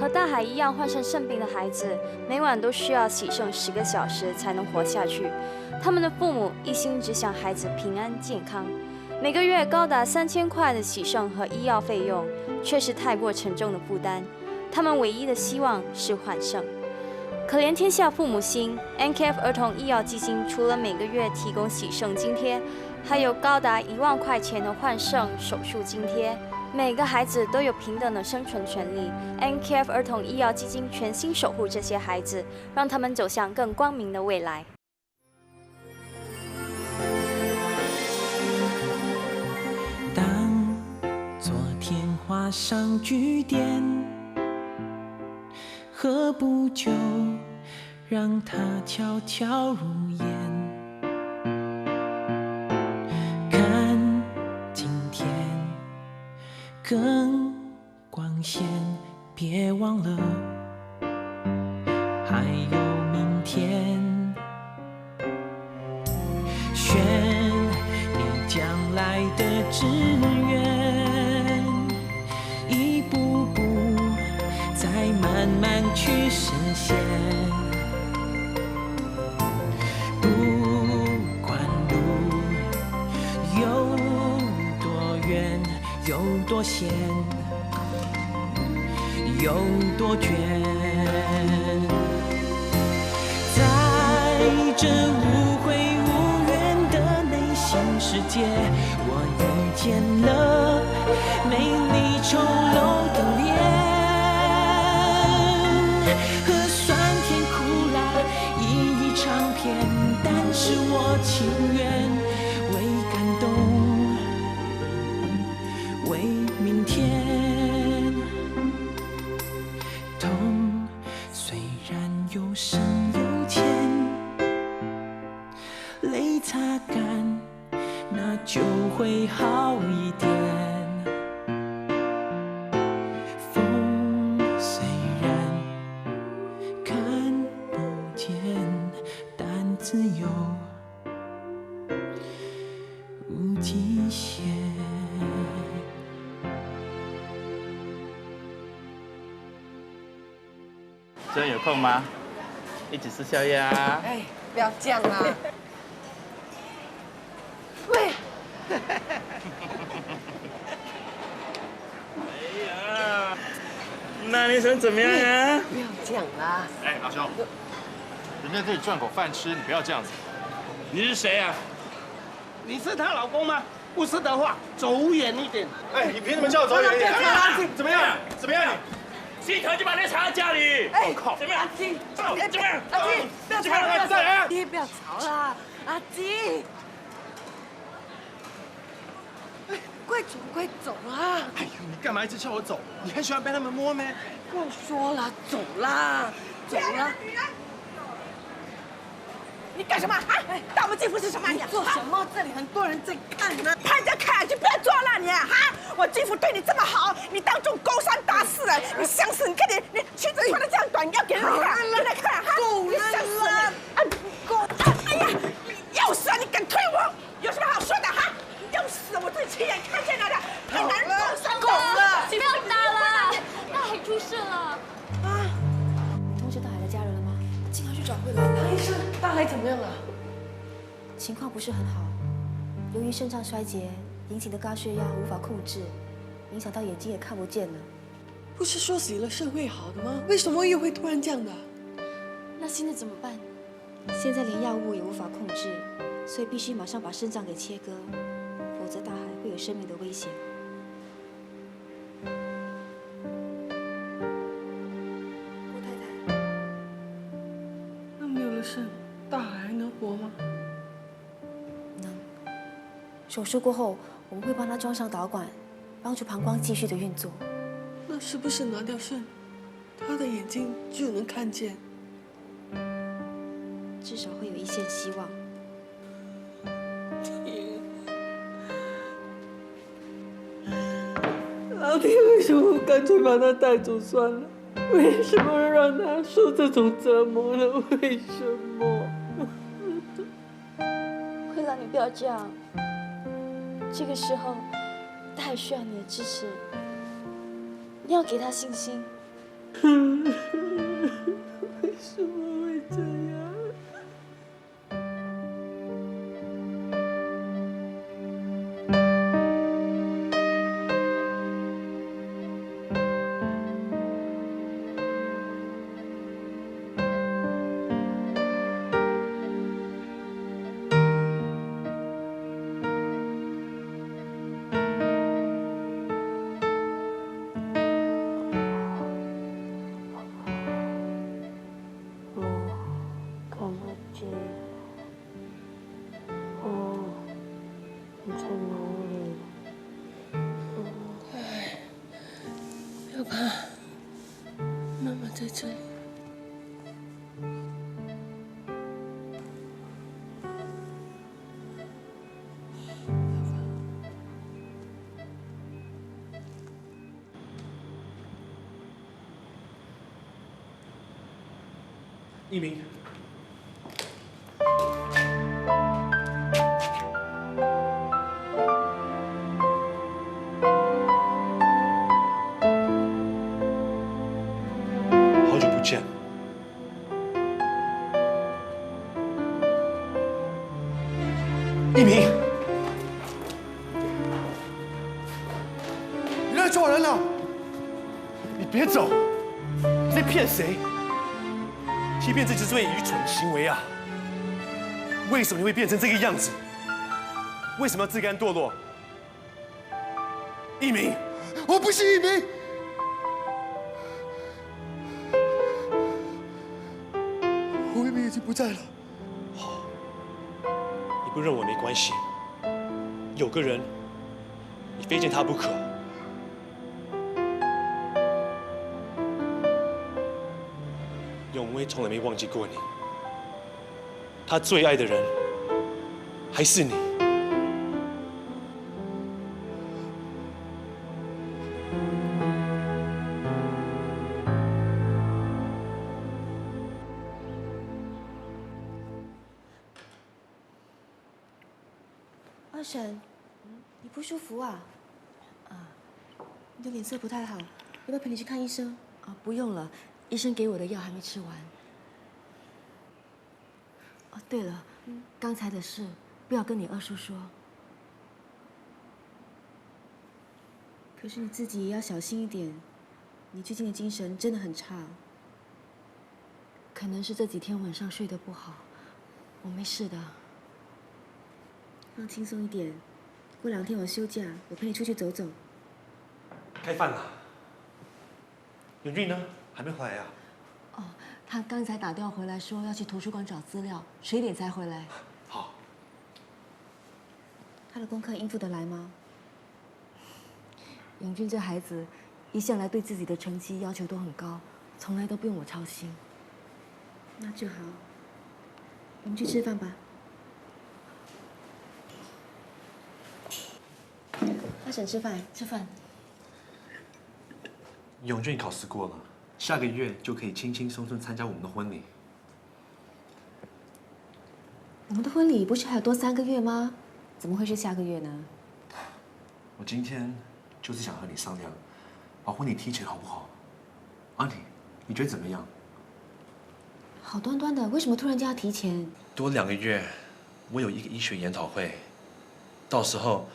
和大海一样患上肾病的孩子，每晚都需要洗肾10个小时才能活下去。他们的父母一心只想孩子平安健康，每个月高达3000块的洗肾和医药费用，确实太过沉重的负担。他们唯一的希望是换肾。可怜天下父母心 ，NKF 儿童医药基金除了每个月提供洗肾津贴，还有高达1万块钱的换肾手术津贴。每个孩子都有平等的生存权利。NKF 儿童医药基金全心守护这些孩子，让他们走向更光明的未来。当昨天画上句点，何不就让它悄悄入眼？看今天更光鲜，别忘了还有明天。选你将来的志愿，一步步再慢慢去实现。不管路有多远，有多险，有多倦，在这无悔无怨的内心世界，我遇见了美丽丑陋的脸，和酸甜苦辣一一尝遍，但是我情愿为感动，为明天。痛虽然有深有浅，泪擦干，那就会好一点。风虽然看不见，但自由无极限。真有空吗？一起吃宵夜啊！哎，不要这样啊！喂，哎呀，那你想怎么样啊？不要这样啦！哎，老兄，人家这里赚口饭吃，你不要这样子。你是谁啊？你是她老公吗？不是的话，走远一点。哎，你凭什么叫我走远一点？怎么样？怎么样？心疼就把你藏在家里。哎，靠！怎么样？阿金，怎么样？阿金，不要吵了，再来啊！爹，不要吵了，阿金，哎，快走，快走啦！哎呦，你干嘛一直叫我走？你很喜欢被他们摸咩？不要说了，走啦，走啦！你干什么啊？大我们继父是什么？你做什么？这里很多人在看呢。派人家看下去，不要做了你哈！我继父对你这么好，你当众勾三搭四的，你想死？你看你裙子穿的这样短，你要给人看，给人看哈！够了啦！够！哎呀，要死啊！你敢推我？有什么好说的哈？要死！我自己亲眼看见了的，太难人勾三够了！不要打了，大海出事了。你通知大海的家人了吗？经常去找回来了。医生，大海怎么样了？情况不是很好，由于肾脏衰竭引起的高血压无法控制，影响到眼睛也看不见了。不是说洗了肾会好的吗？为什么又会突然这样的？那现在怎么办？现在连药物也无法控制，所以必须马上把肾脏给切割，否则大海会有生命的危险。郭太太，那没有了肾，大海还能活吗？能。手术过后，我们会帮他装上导管，帮助膀胱继续的运作。那是不是拿掉肾，他的眼睛就能看见？至少会有一线希望。老天为什么干脆把他带走算了？为什么让他受这种折磨呢？为什么？慧兰，你不要这样。这个时候，他还需要你的支持。你要给他信心，为什么会这样？看不见。哦，你在哪里？不要怕，妈妈在这里。一鸣，好久不见。一鸣，你在抓人了！你别走！你在骗谁？欺骗自己是最愚蠢的行为啊！为什么你会变成这个样子？为什么要自甘堕落？一鸣，我不是一鸣。我一鸣已经不在了。好，你不认我没关系。有个人，你非见他不可。永威从来没忘记过你，他最爱的人还是你。二婶，你不舒服啊？你的脸色不太好，要不要陪你去看医生？不用了，医生给我的药还没吃完。哦，对了，刚才的事不要跟你二叔说。可是你自己也要小心一点，你最近的精神真的很差。可能是这几天晚上睡得不好，我没事的。放轻松一点，过2天我休假，我陪你出去走走。开饭了。永俊呢？还没回来呀？哦，他刚才打电话回来说要去图书馆找资料，11点才回来。好。他的功课应付得来吗？永俊这孩子，一向来对自己的成绩要求都很高，从来都不用我操心。那就好，我们去吃饭吧。二婶吃饭，吃饭。永俊考试过了，下个月就可以轻轻松松参加我们的婚礼。我们的婚礼不是还有多3个月吗？怎么会是下个月呢？我今天就是想和你商量，把婚礼提前好不好？阿妮，你觉得怎么样？好端端的，为什么突然间要提前？多2个月，我有一个医学研讨会，到时候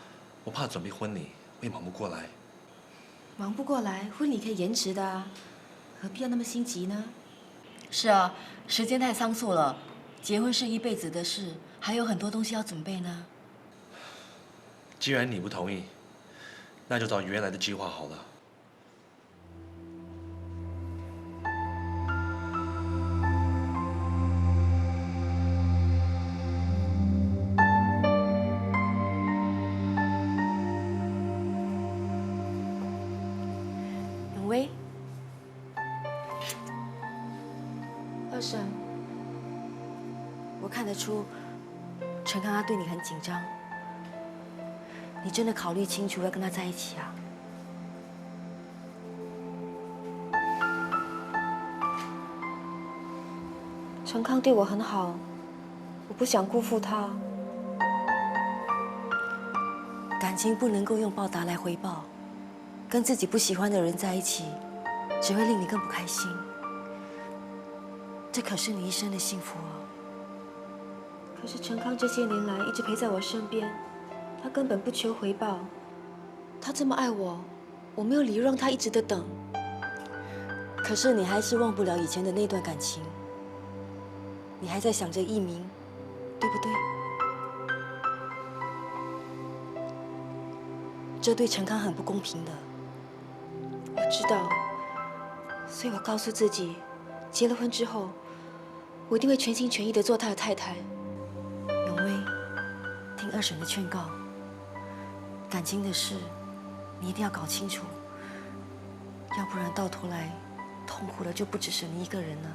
我怕准备婚礼会忙不过来。忙不过来，婚礼可以延迟的啊，何必要那么心急呢？是啊，时间太仓促了，结婚是一辈子的事，还有很多东西要准备呢。既然你不同意，那就照原来的计划好了。永威，二婶，我看得出陈康他对你很紧张，你真的考虑清楚要跟他在一起啊？陈康对我很好，我不想辜负他。感情不能够用报答来回报，跟自己不喜欢的人在一起，只会令你更不开心。这可是你一生的幸福哦。可是陈康这些年来一直陪在我身边，他根本不求回报。他这么爱我，我没有理由让他一直的等。可是你还是忘不了以前的那段感情，你还在想着一鸣，对不对？这对陈康很不公平的，我知道，所以我告诉自己，结了婚之后，我一定会全心全意的做他的太太。永威，听二婶的劝告，感情的事，你一定要搞清楚，要不然到头来，痛苦的就不只是你一个人了。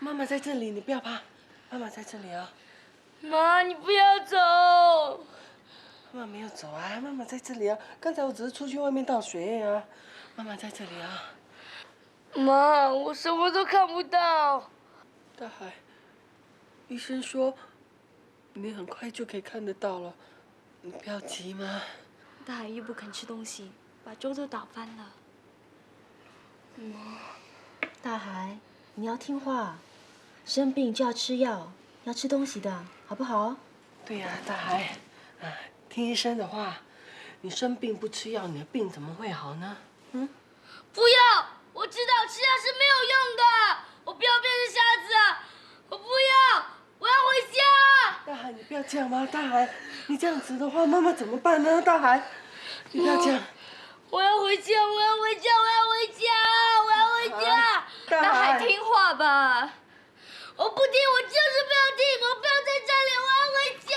妈妈在这里，你不要怕，妈妈在这里啊。妈，你不要走。妈妈没有走啊，妈妈在这里啊。刚才我只是出去外面倒水啊。妈妈在这里啊。妈，我什么都看不到。大海，医生说你很快就可以看得到了，你不要急嘛。大海又不肯吃东西，把粥都倒翻了。大海，你要听话，生病就要吃药，要吃东西的，好不好？对呀，大海，听医生的话，你生病不吃药，你的病怎么会好呢？不要！我知道吃药是没有用的，我不要变成瞎子，我不要，我要回家。大海，你不要这样嘛，大海，你这样子的话，妈妈怎么办呢？大海，你不要这样。我要回家，我要回家，我要回家，我要回家。大海，听话吧。我不听，我就是不要听，我不要在这里，我要回家，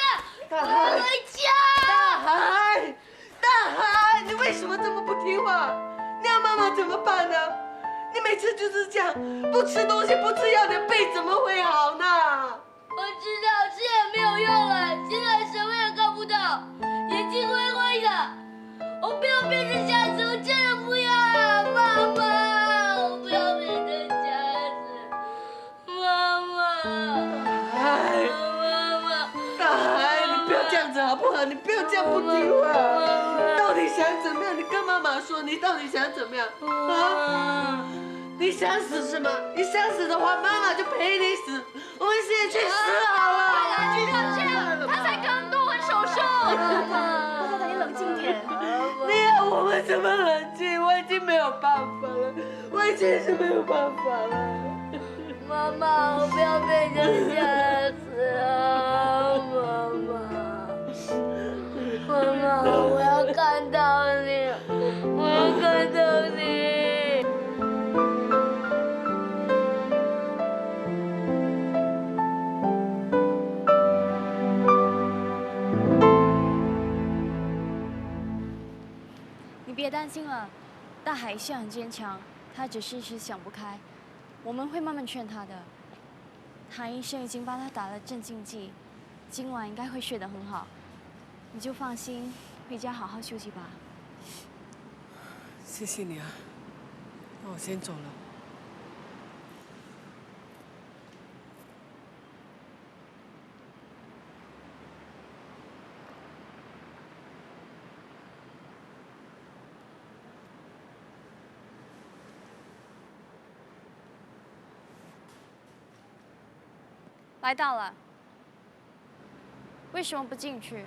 我要回家。大海，大海，你为什么这么不听话？那样妈妈怎么办呢？你每次就是这样，不吃东西不吃药，你的病怎么会好呢？我知道吃也没有用了，现在什么也看不到，眼睛灰灰的。我不要变成瞎子，我真的不要啊！妈妈，我不要变成瞎子，妈妈。妈妈，大海，你不要这样子好不好？你不要这样不听话。到底想怎么样？你跟妈妈说，你到底想怎么样？啊？你想死是吗？你想死的话，妈妈就陪你死。我们现在去死好了。快来，他才刚动完手术。大海，你冷静点。你要我们怎么冷静？我已经没有办法了，我已经是没有办法了。妈妈，我不要变成瞎子啊！妈妈，我要看到你，我要看到你。你别担心了，大海是很坚强，他只是一时想不开，我们会慢慢劝他的。韩医生已经帮他打了镇静剂，今晚应该会睡得很好，你就放心，回家好好休息吧。谢谢你啊，那我先走了。来到了，为什么不进去？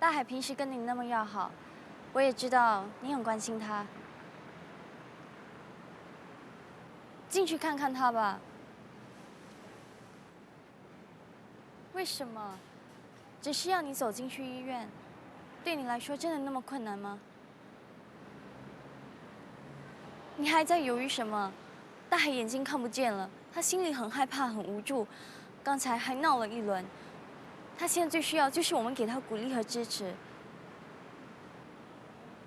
大海平时跟你那么要好，我也知道你很关心他。进去看看他吧。为什么？只是要你走进去医院，对你来说真的那么困难吗？你还在犹豫什么？大海眼睛看不见了，他心里很害怕、很无助，刚才还闹了一轮。他现在最需要就是我们给他鼓励和支持。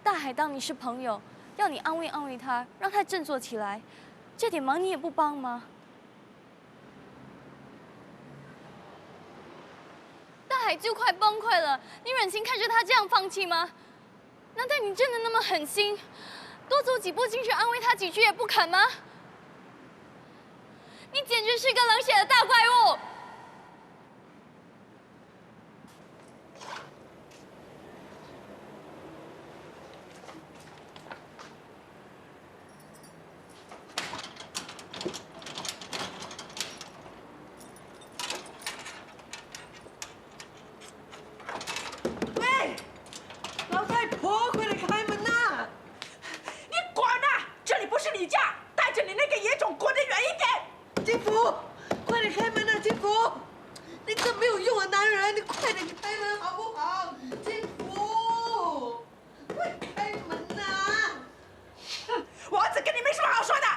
大海当你是朋友，要你安慰安慰他，让他振作起来，这点忙你也不帮吗？大海就快崩溃了，你忍心看着他这样放弃吗？难道你真的那么狠心，多走几步进去安慰他几句也不肯吗？你简直是个冷血的大怪物！喂，老太婆，快点开门呐！你滚呐！这里不是你家，带着你那个野种滚得远一点！金福，快点开门呐！金福，你这没有用的男人，你快点开门好不好？金福，快开门呐！哼，我儿子跟你没什么好说的，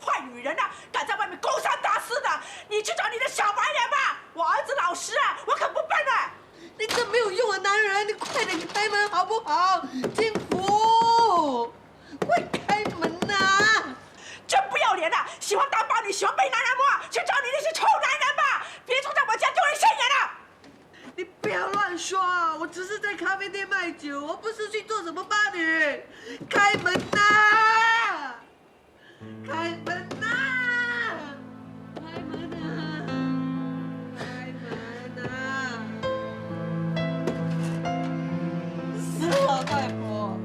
坏女人呐，敢在外面勾三搭四的，你去找你的小白脸吧！我儿子老实啊，我可不笨啊！你这没有用的男人，你快点开门好不好？金福，快开门呐！真不要脸的，喜欢当伴侣，喜欢被男人摸，去找你那些臭男人吧！别总在我家丢人现眼了！你不要乱说，我只是在咖啡店卖酒，我不是去做什么伴侣。开门呐！开门呐！开门呐！开门呐！死了，老太婆！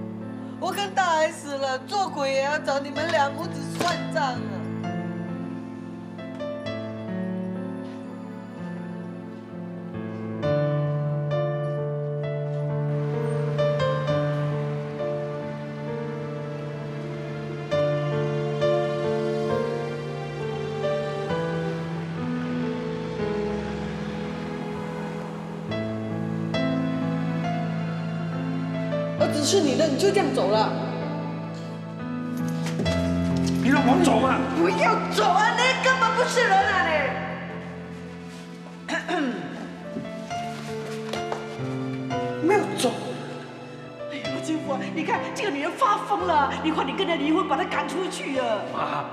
我跟大海死了，做鬼也要找你们两母子算账啊！儿子是你的，你就这样走了？你让我走啊！不要走啊！你根本不是人啊你！没有走。哎呦，金福，你看这个女人发疯了，你快点跟她离婚，把她赶出去啊！妈，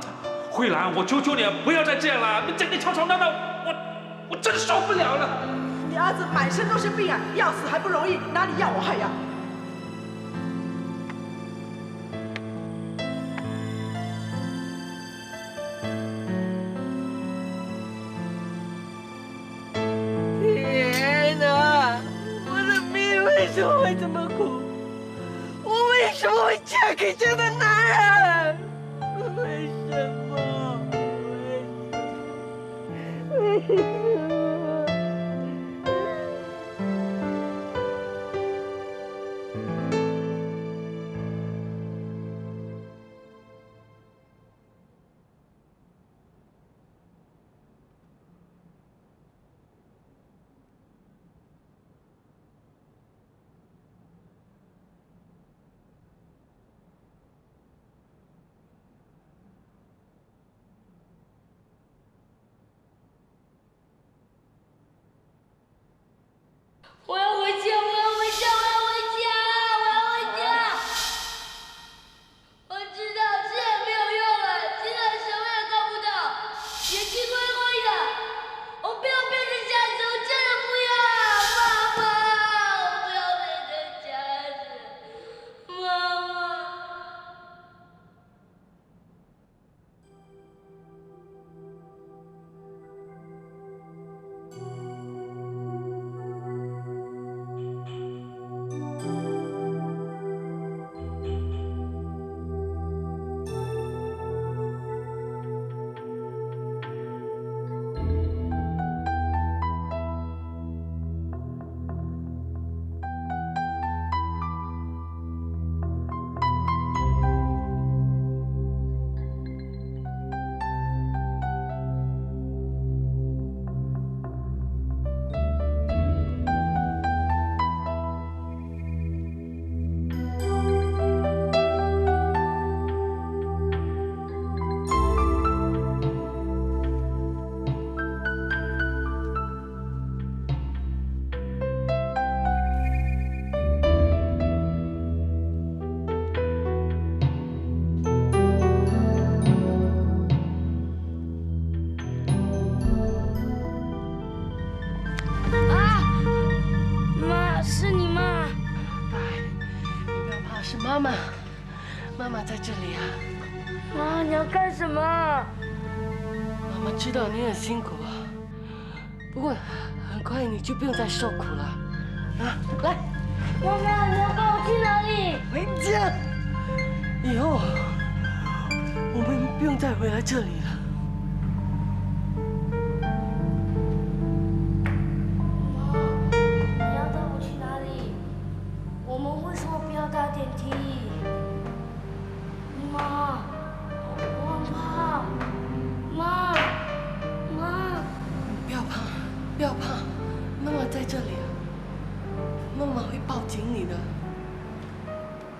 慧兰，我求求你不要再这样了，你整天吵吵闹闹，我真受不了了。你儿子满身都是病啊，要死还不容易，哪里要我害呀？天哪，我的命为什么会这么苦？我为什么会嫁给这样的男人？为什么？为什么？妈妈，妈妈在这里啊。妈，你要干什么？妈妈知道你很辛苦啊，不过很快你就不用再受苦了。啊，来。妈妈，你要带我去哪里？回家。以后我们不用再回来这里了。你要带我去哪里？我们为什么不要搭电梯？妈，妈，不要怕，不要怕，妈妈在这里啊，妈妈会抱紧你的。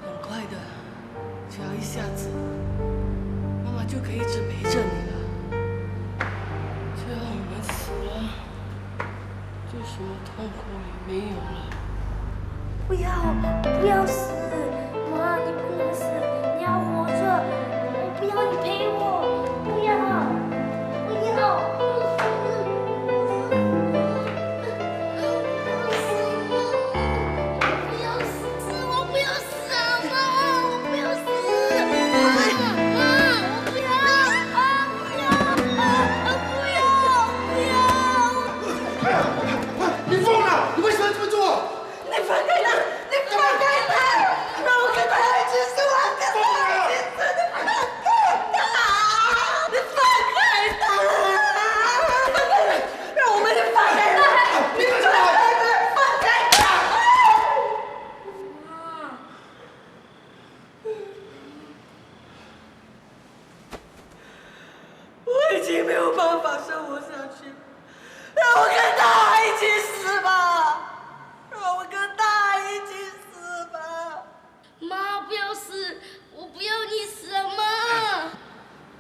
很快的，只要一下子，妈妈就可以一直陪着你了。只要我们死了，就什么痛苦也没有了。不要死！妈，你不能死，你要活着！我不要你陪我，不要！你疯了！你为什么要这么做？你放开他！你放开他！让我跟他一起死！我跟他一起死！你放开他！让我们放开他！你放开他！放开他！我已经没有办法生活下去了，让我跟他一起死吧！让我跟他一起死吧！妈，不要死！我不要你死啊，妈！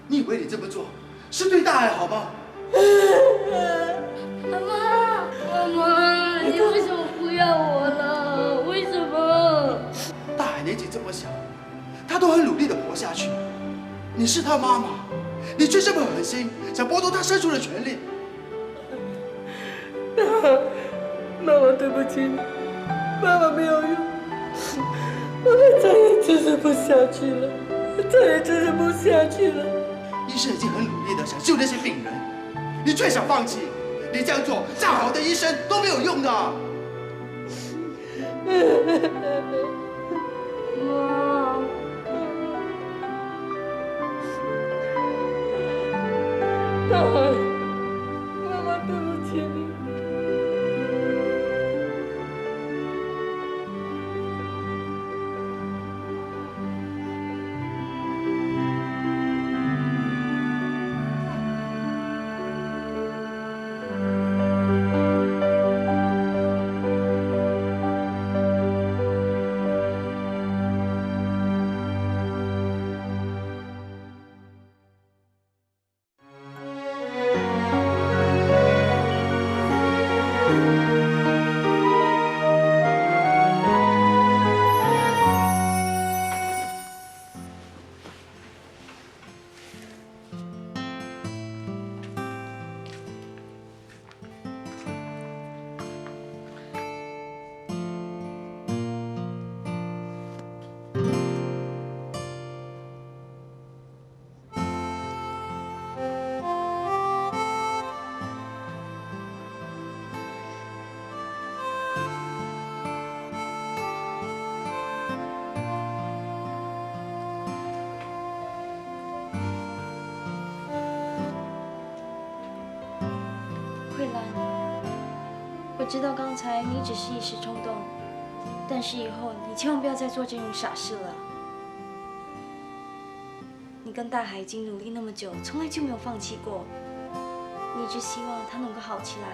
你以为你这么做是对大海好吗？妈妈，你为什么不要我了？为什么？大海年纪这么小，他都很努力的活下去。你是他妈妈，你却这么狠心，想剥夺他生存的权利。妈妈，对不起你，妈妈没有用，妈妈再也支持不下去了，再也支持不下去了。医生已经很努力的想救那些病人，你却想放弃。你这样做，再好的医生都没有用的。妈，大海，妈妈对不起你。我知道刚才你只是一时冲动，但是以后你千万不要再做这种傻事了。你跟大海已经努力那么久，从来就没有放弃过。你一直希望他能够好起来，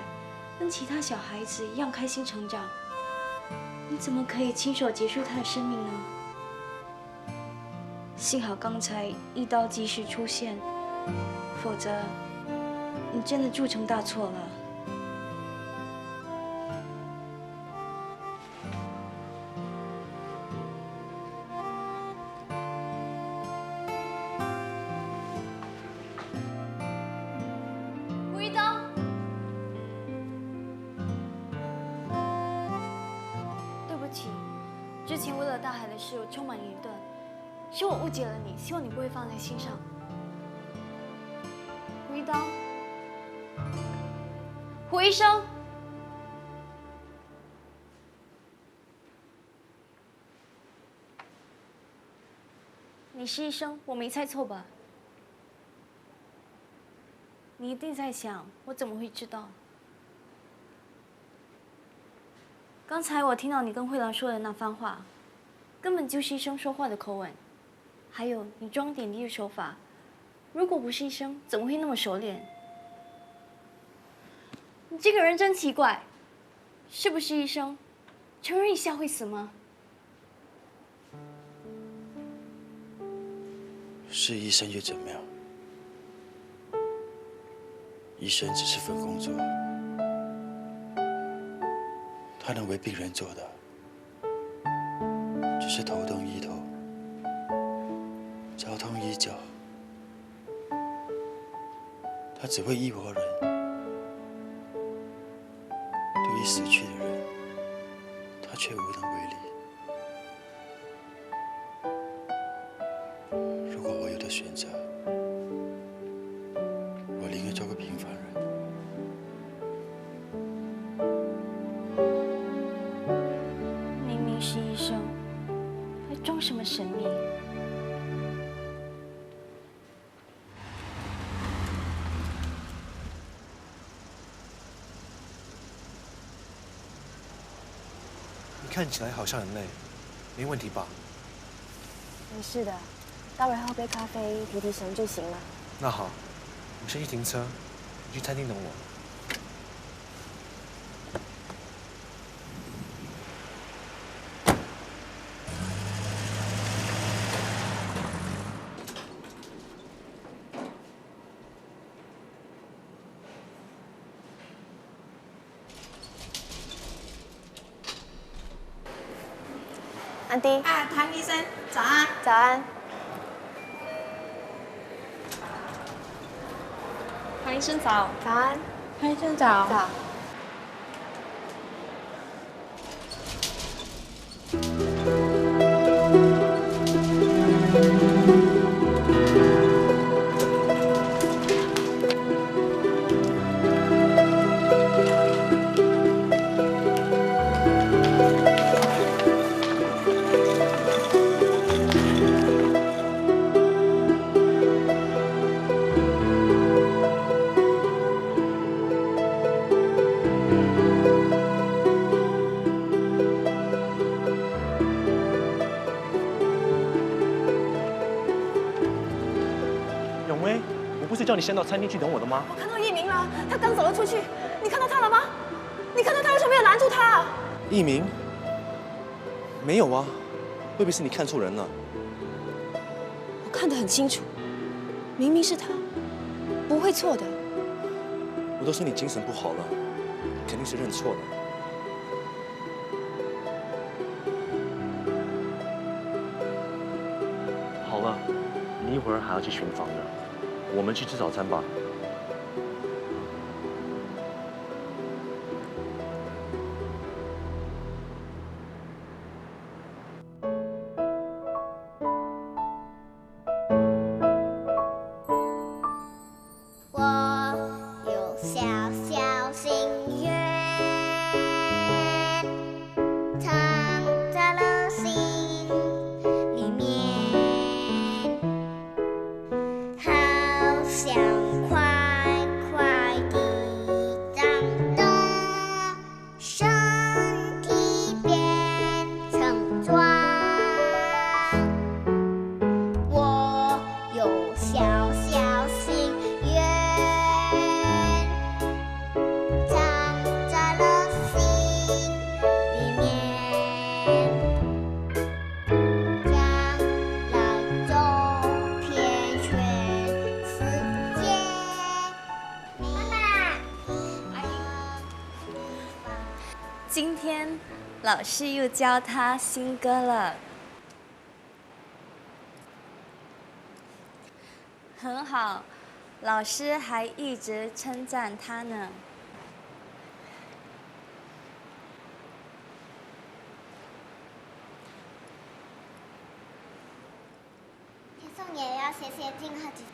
跟其他小孩子一样开心成长。你怎么可以亲手结束他的生命呢？幸好刚才一刀及时出现，否则你真的铸成大错了。之前为了大海的事，我充满疑顿，是我误解了你，希望你不会放在心上。胡一刀，胡医生，你是医生，我没猜错吧？你一定在想，我怎么会知道？刚才我听到你跟慧兰说的那番话，根本就是医生说话的口吻，还有你装点滴的手法，如果不是医生，怎么会那么熟练？你这个人真奇怪，是不是医生？承认一下会死吗？是医生又怎么样？医生只是份工作，他能为病人做的，只是头痛医头，脚痛医脚。他只会医活人，对于死去的人，他却无能为力。如果我有的选择，我宁愿做个平凡人。明明是医生，还装什么神秘？你看起来好像很累，没问题吧？没事的，待会喝杯咖啡提提神就行了。那好，我先去停车，你去餐厅等我。安迪。啊，唐医生，早安。早安。唐医生早。早安。唐医生早。早。永威，我不是叫你先到餐厅去等我的吗？我看到一鸣了，他刚走了出去，你看到他了吗？你看到他为什么没有拦住他？一鸣？没有啊，会不会是你看错人了？我看得很清楚，明明是他，不会错的。我都说你精神不好了，肯定是认错了。好了，你一会儿还要去巡房的，我们去吃早餐吧。我有小小心愿，藏在了心里面，好想快快地长大，身体变成壮。我有小小心愿，藏在了心里面，将来走遍全世界。妈妈，阿姨，今天老师又教他新歌了，很好，老师还一直称赞他呢。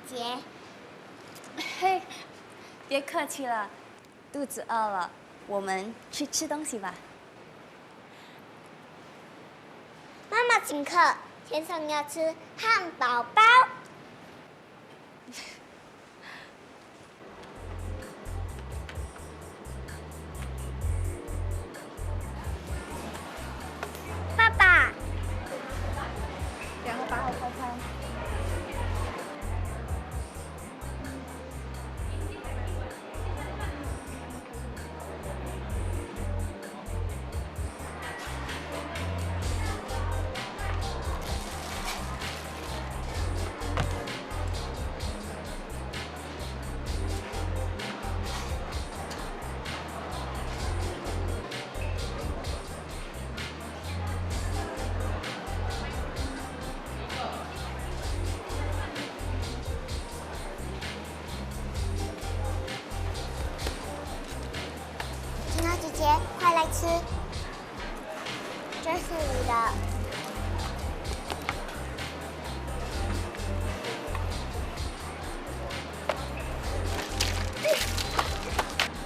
姐。嘿，别客气了，肚子饿了，我们去吃东西吧。妈妈请客，天上要吃汉堡包。爸爸，然后把我拍拍。晴儿姐姐，快来吃，这是你的。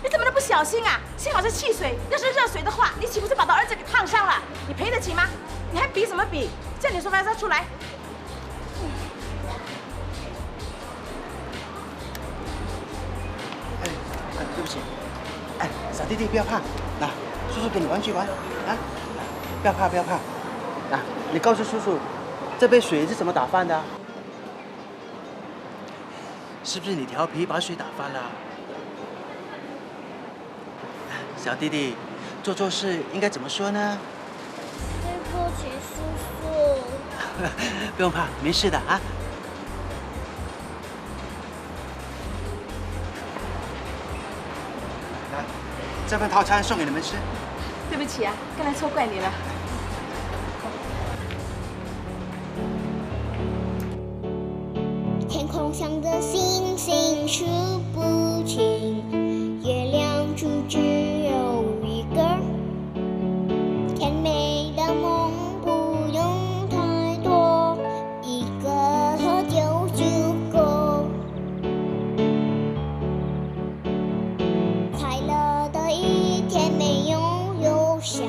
你怎么能不小心啊？幸好是汽水，要是热水的话，你岂不是把他儿子给烫伤了？你赔得起吗？你还比什么比？叫你说发烧出来。对不起，哎，小弟弟不要怕，来，叔叔给你玩具玩啊，不要怕不要怕，来，你告诉叔叔，这杯水是怎么打翻的？是不是你调皮把水打翻了？小弟弟，做错事应该怎么说呢？对不起，叔叔。不用怕，没事的啊。来，这份套餐送给你们吃。对不起啊，刚才错怪你了。天空上的星星数不清，月亮就只有一个。甜美的梦不用太多，一个就足够。快乐的一天没有忧伤，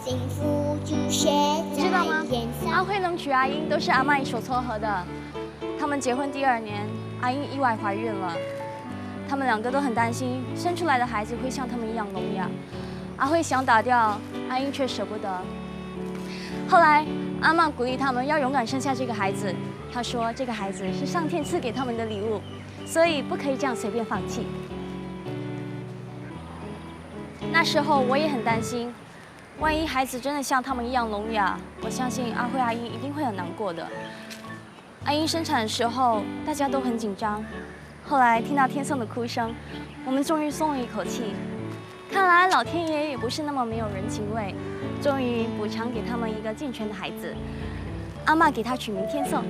幸福就写你知道吗在脸？上。阿慧能娶阿英都是阿妈一手撮合的。他们结婚第2年，阿英意外怀孕了。他们2个都很担心，生出来的孩子会像他们一样聋哑。阿慧想打掉，阿英却舍不得。后来，阿嬷鼓励他们要勇敢生下这个孩子。她说，这个孩子是上天赐给他们的礼物，所以不可以这样随便放弃。那时候我也很担心，万一孩子真的像他们一样聋哑，我相信阿慧、阿英一定会很难过的。阿英生产的时候，大家都很紧张。后来听到天颂的哭声，我们终于松了一口气。看来老天爷也不是那么没有人情味，终于补偿给他们一个健全的孩子。阿嬷给他取名天颂，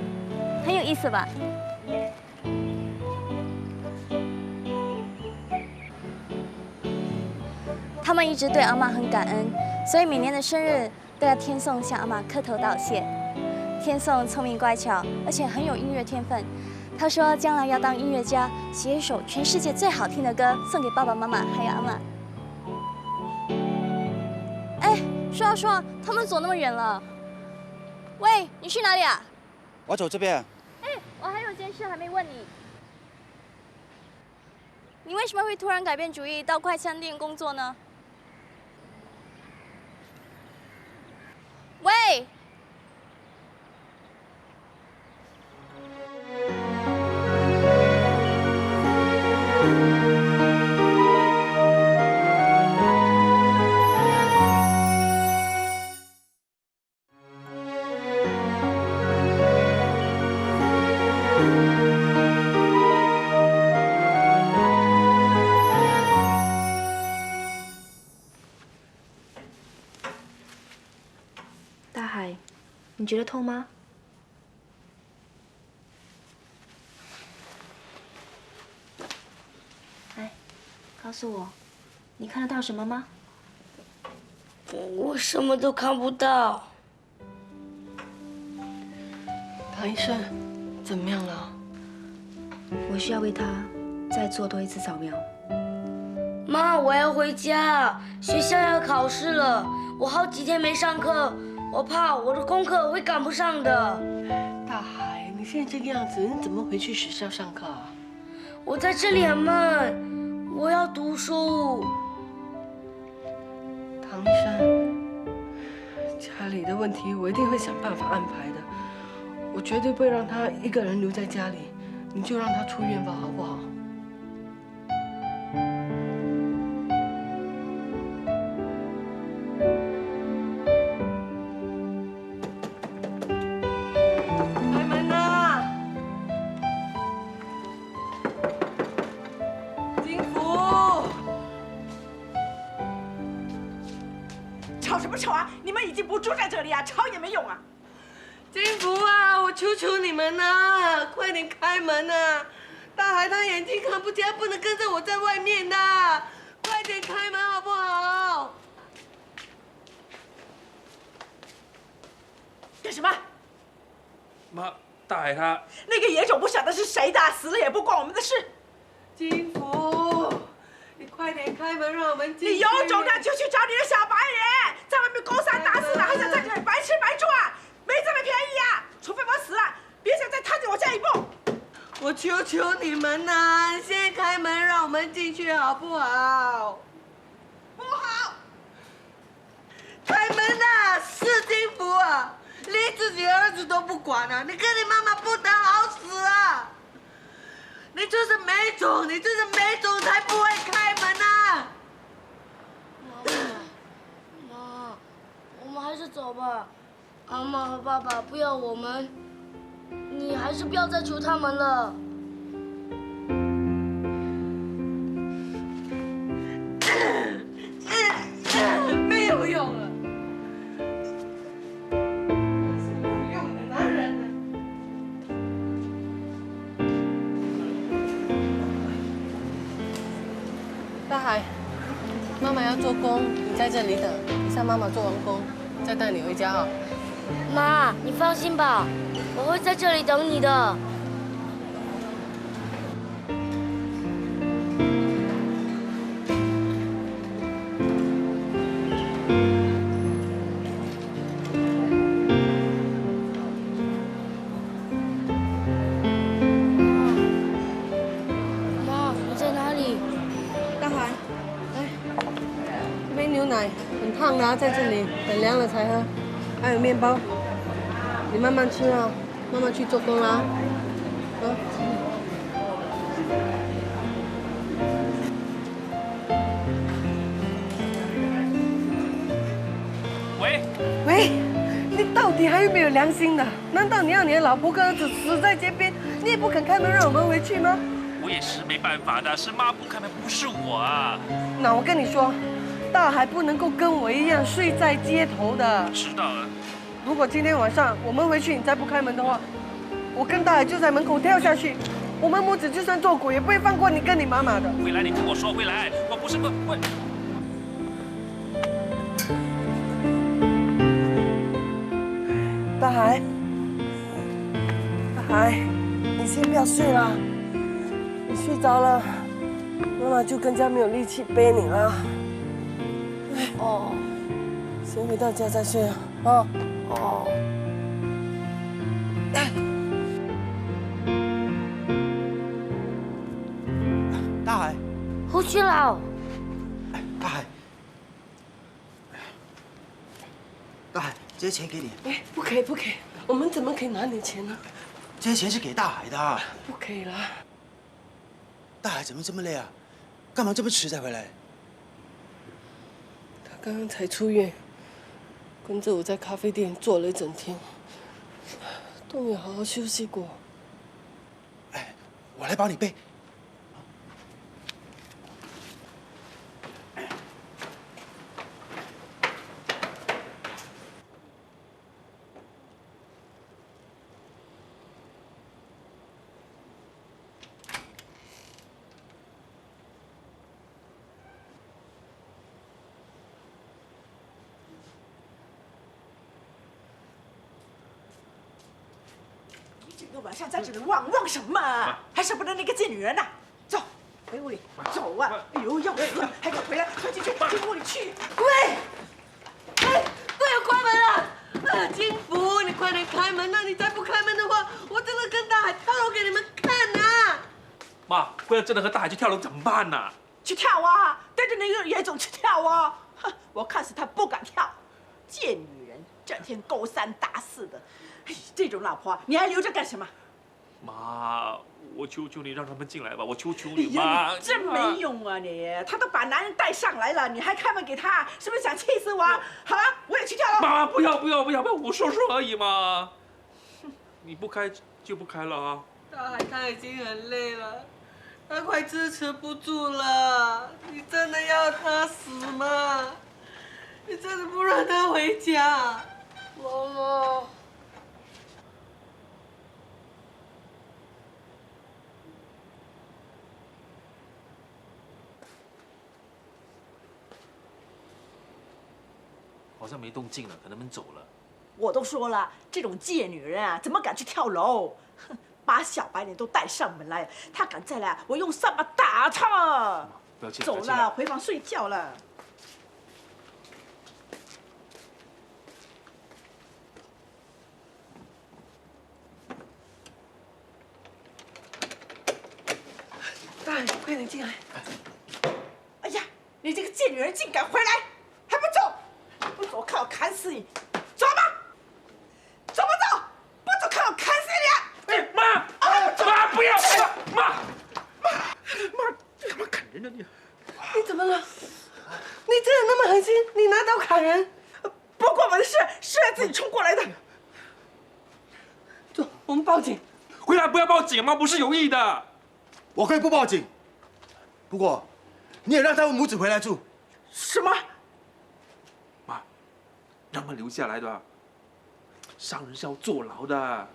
很有意思吧？他们一直对阿嬷很感恩，所以每年的生日都要天颂向阿嬷磕头道谢。天颂聪明乖巧，而且很有音乐天分。他说将来要当音乐家，写一首全世界最好听的歌送给爸爸妈妈还有阿嬷。哎，说啊说啊，他们走那么远了。喂，你去哪里啊？我走这边。哎，我还有件事还没问你。你为什么会突然改变主意到快餐店工作呢？喂。大海，你觉得痛吗？来，告诉我，你看得到什么吗？我什么都看不到。唐医生，怎么样了？我需要为他再做多一次扫描。妈，我要回家，学校要考试了，我好几天没上课，我怕我的功课会赶不上的。大海，你现在这个样子，你怎么回去学校上课啊？我在这里很闷，我要读书。唐山，家里的问题我一定会想办法安排的，我绝对不会让他一个人留在家里，你就让他出院吧，好不好？开门呐！金福，吵什么吵啊！你们已经不住在这里啊，吵也没用啊！金福啊，我求求你们呐，快点开门呐！大海他眼睛看不见，不能跟着我在外面的，快点开门好不好？干什么？妈，大海他那个野种不晓得是谁的，死了也不关我们的事。金福，你快点开门，让我们进去。你有种的就去找你的小白脸，在外面勾三搭四的，还想在这里白吃白住啊？没这么便宜啊！除非我死了，别想再踏进我家一步。我求求你们呐，先开门，让我们进去好不好？不好！开门呐！是金福啊，连自己儿子都不管啊！你跟你妈妈不得好死啊！你就是没种，你就是没种才不会开门呐！妈，我们还是走吧。妈妈和爸爸不要我们，你还是不要再求他们了。没有用了，没有用的男人。大海，妈妈要做工，你在这里等，等下妈妈做完工再带你回家啊。妈，你放心吧，我会在这里等你的。妈，你在哪里？大海，来，这杯牛奶很烫的啊，在这里等凉了才喝。还有面包，你慢慢吃啊，妈妈去做工啦。喂，你到底还有没有良心的？难道你要你的老婆跟儿子死在街边，你也不肯开门让我们回去吗？我也是没办法的，是妈不开门，不是我啊。那我跟你说，大海不能够跟我一样睡在街头的。知道了。如果今天晚上我们回去，你再不开门的话，我跟大海就在门口跳下去。我们母子就算做鬼，也不会放过你跟你妈妈的。未来，你听我说，未来，我不是不会。大海，大海，你先不要睡了，你睡着了，妈妈就更加没有力气背你了。哦，先回到家再睡啊。哦。哦。大海，胡须老，大海，大海，这些钱给你。哎，不可以，不可以，我们怎么可以拿你钱呢？这些钱是给大海的。不可以啦。大海怎么这么累啊？干嘛这么迟才回来？他刚刚才出院，跟着我在咖啡店坐了一整天，都没有好好休息过。哎，我来帮你背。一整个晚上在这里望什么？还舍不得那个贱女人呢？走，回屋里，走啊！哎呦，要死了，还给我回来，快进去，进屋里去！喂，哎，都要关门了！金福，你快点开门！那你再不开门的话，我真的跟大海跳楼给你们看呐！妈，不要真的和大海去跳楼怎么办呢？去跳啊！带着那个野种去跳啊！哼，我看死他不敢跳。贱女人，整天勾三搭四的，哎，这种老婆你还留着干什么？妈，我求求你让他们进来吧，我求求哎你妈！呀，你真没用啊你！他都把男人带上来了，你还开门给他，是不是想气死我？好了，我也去跳了。妈，不要，我说说而已嘛。你不开就不开了啊。大海他已经很累了，他快支持不住了。你真的要他死吗？你真的不让他回家？妈妈。好像没动静了，可能他们走了。我都说了，这种贱女人啊，怎么敢去跳楼？哼，把小白脸都带上门来，她敢再来，我用扫把打她！不要进来，走了，回房睡觉了。大海，快点进来！哎呀，你这个贱女人竟敢回来，还不走！不走，我看我砍死你！走吧，走不走？不走，看我砍死你！哎，妈，妈不要！妈，你干嘛砍人呢你？你怎么了？你真的那么狠心？你拿刀砍人？不关我的事，是他自己冲过来的。走，我们报警。回来不要报警，妈不是有意的。我可以不报警，不过你也让他们母子回来住。什么？妈，让他们留下来的，伤人是要坐牢的。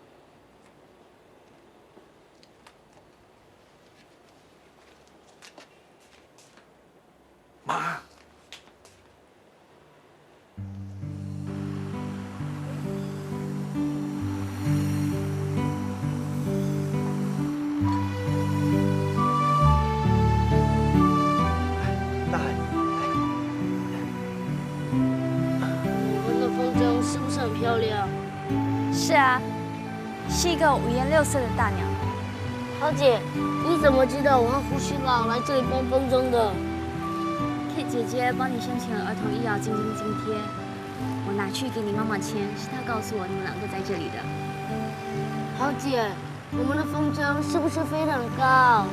妈。很漂亮。是啊，是一个五颜六色的大鸟。豪姐，你怎么知道我和胡须老来这里帮风筝的 ？Kit 姐姐帮你申请了儿童医疗津贴，我拿去给你妈妈签，是她告诉我你们两个在这里的。豪姐，我们的风筝是不是飞得很高？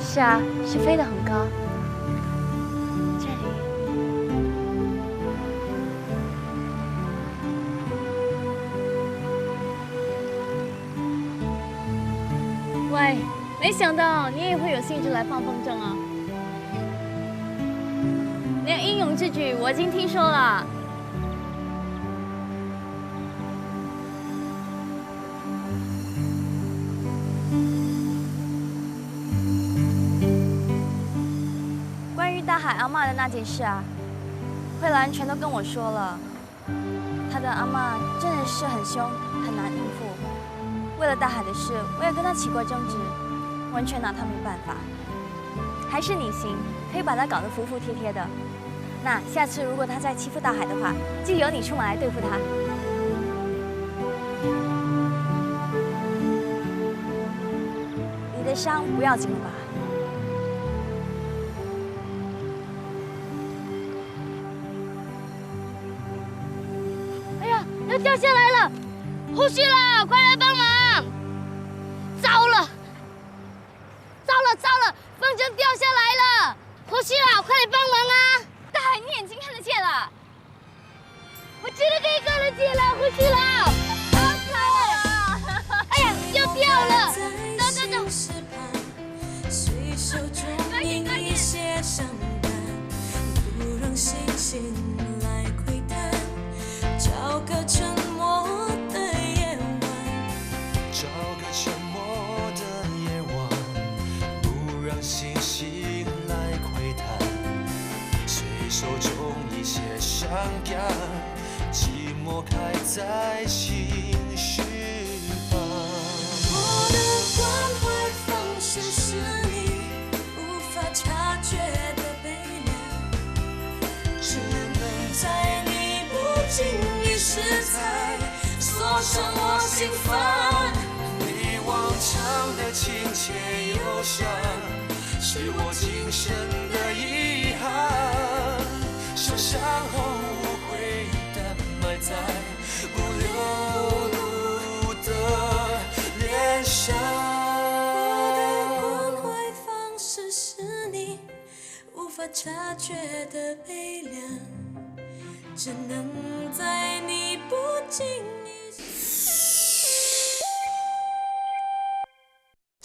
是啊，是飞得很高。这里。喂，没想到你也会有兴致来放风筝啊！你的英勇之举我已经听说了。关于大海阿嬷的那件事啊，慧兰全都跟我说了。她的阿嬷真的是很凶，很难应付。为了大海的事，我也跟他起过争执，完全拿他没办法。还是你行，可以把他搞得服服帖帖的。那下次如果他再欺负大海的话，就由你出马来对付他。你的伤不要紧了吧？哎呀，要掉下来了！胡须老，快来帮忙！糟了，风筝掉下来了！胡须老，快来帮忙啊！大海，你眼睛看得见了？我真的可以看得见了，胡须老！好惨啊！哎呀，又掉了！走！快点！不让星星来窥探，找个沉默的夜晚，找个沉默的夜晚，不让星星来窥探，随手种一些伤感，寂寞开在心事旁。实是你无法察觉的悲凉，只能在你不经意时才锁上我心房。你往常的亲切忧伤，是我今生的遗憾，受伤后无悔的埋在不流露的脸上。我的关怀方式是你无法察觉的悲凉，只能在你